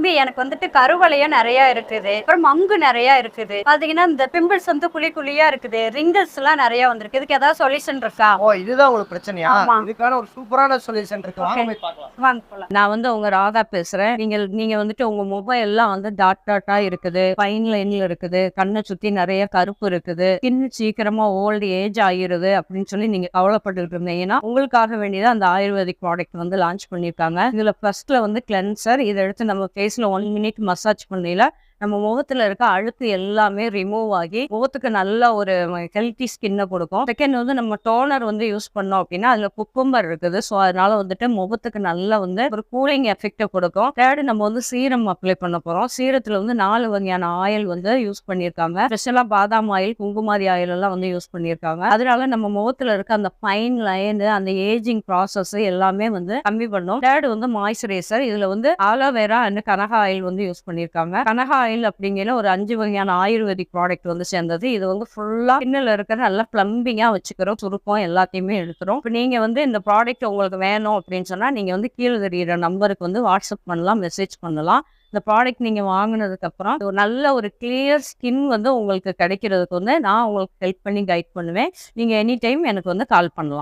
எனக்கு வந்துட்டு கருவளையம் நிறைய இருக்குது, அப்புறம் மங்கு நிறைய இருக்குது. பாத்தீங்கன்னா இந்த பிம்பிள்ஸ் வந்து குழி குழியா இருக்குது, ரிங்கிள்ஸ் எல்லாம் நிறைய வந்திருக்கு. இதுக்கு ஏதாவது சொல்யூஷன் இருக்கா? இதுதான் உங்களுக்கு பிரச்சனையா? ஆமா. இதுக்கான ஒரு சூப்பரான சொல்யூஷன் இருக்கு. வாங்க போய் பார்க்கலாம். வாங்க போலாம். நான் வந்து உங்க ராதா பேசுறேன். நீங்க வந்துட்டு உங்க மொபைல் எல்லாம் வந்து டாட்டா இருக்குது, ஃபைன் லைன்ல இருக்குது, கண்ணை சுத்தி நிறைய கருப்பு இருக்குது, ஸ்கின் சீக்கிரமா ஓல்டு ஏஜ் ஆகிருது அப்படின்னு சொல்லி நீங்க கவலைப்பட்டு இருந்தீங்கன்னா உங்களுக்காக வேண்டியதான் அந்த ஆயுர்வேதிக் ப்ராடக்ட் வந்து லான்ச் பண்ணிருக்காங்க. இதுல ஃபர்ஸ்ட்ல வந்து கிளென்சர், இதை எடுத்து நம்ம ஃபேஸ்ல 1 மினிட் மசாஜ் பண்ணல நம்ம முகத்துல இருக்க அழுக்கு எல்லாமே ரிமூவ் ஆகி முகத்துக்கு நல்ல ஒரு ஹெல்த்தி ஸ்கின்னை கொடுக்கும். செகண்ட் வந்து நம்ம டோனர் வந்து யூஸ் பண்ணோம் அப்படின்னா அதுல குக்கும்பர் இருக்குது. ஸோ அதனால வந்துட்டு முகத்துக்கு நல்லா வந்து ஒரு கூலிங் எஃபெக்டை கொடுக்கும். தேர்டு நம்ம வந்து சீரம் அப்ளை பண்ண போறோம். சீரத்துல வந்து 4 வகையான ஆயில் வந்து யூஸ் பண்ணியிருக்காங்க. ஸ்பெஷலா பாதாம் ஆயில், குங்குமாரி ஆயில் எல்லாம் வந்து யூஸ் பண்ணியிருக்காங்க. அதனால நம்ம முகத்துல இருக்க அந்த ஃபைன் லைன், அந்த ஏஜிங் ப்ராசஸ் எல்லாமே வந்து கம்மி பண்ணும். தேர்டு வந்து மாய்ஸ்சரைசர். இதுல வந்து ஆலோவேரா அண்ட் கனகா ஆயில் வந்து யூஸ் பண்ணியிருக்காங்க. கனகா ஆயில் அப்படிங்கிற ஒரு 5 வகையான ஆயுர்வேதிக் ப்ராடக்ட் வந்து சேர்ந்தது. இது வந்து ஃபுல்லா ஸ்கின்ல இருக்கிற நல்லா பிளம்பிங்கா வச்சுக்கிறோம், சுருக்கம் எல்லாத்தையுமே எடுத்துரும். இப்போ நீங்க வந்து இந்த ப்ராடக்ட் உங்களுக்கு வேணும் அப்படின்னு சொன்னா நீங்க வந்து கீழே தெரியுற நம்பருக்கு வந்து வாட்ஸ்அப் பண்ணலாம், மெசேஜ் பண்ணலாம். இந்த ப்ராடக்ட் நீங்க வாங்கினதுக்கு அப்புறம் ஒரு நல்ல ஒரு கிளியர் ஸ்கின் வந்து உங்களுக்கு கிடைக்கிறதுக்கு வந்து நான் உங்களுக்கு ஹெல்ப் பண்ணி கைட் பண்ணுவேன். நீங்க எனி டைம் எனக்கு வந்து கால் பண்ணலாம்.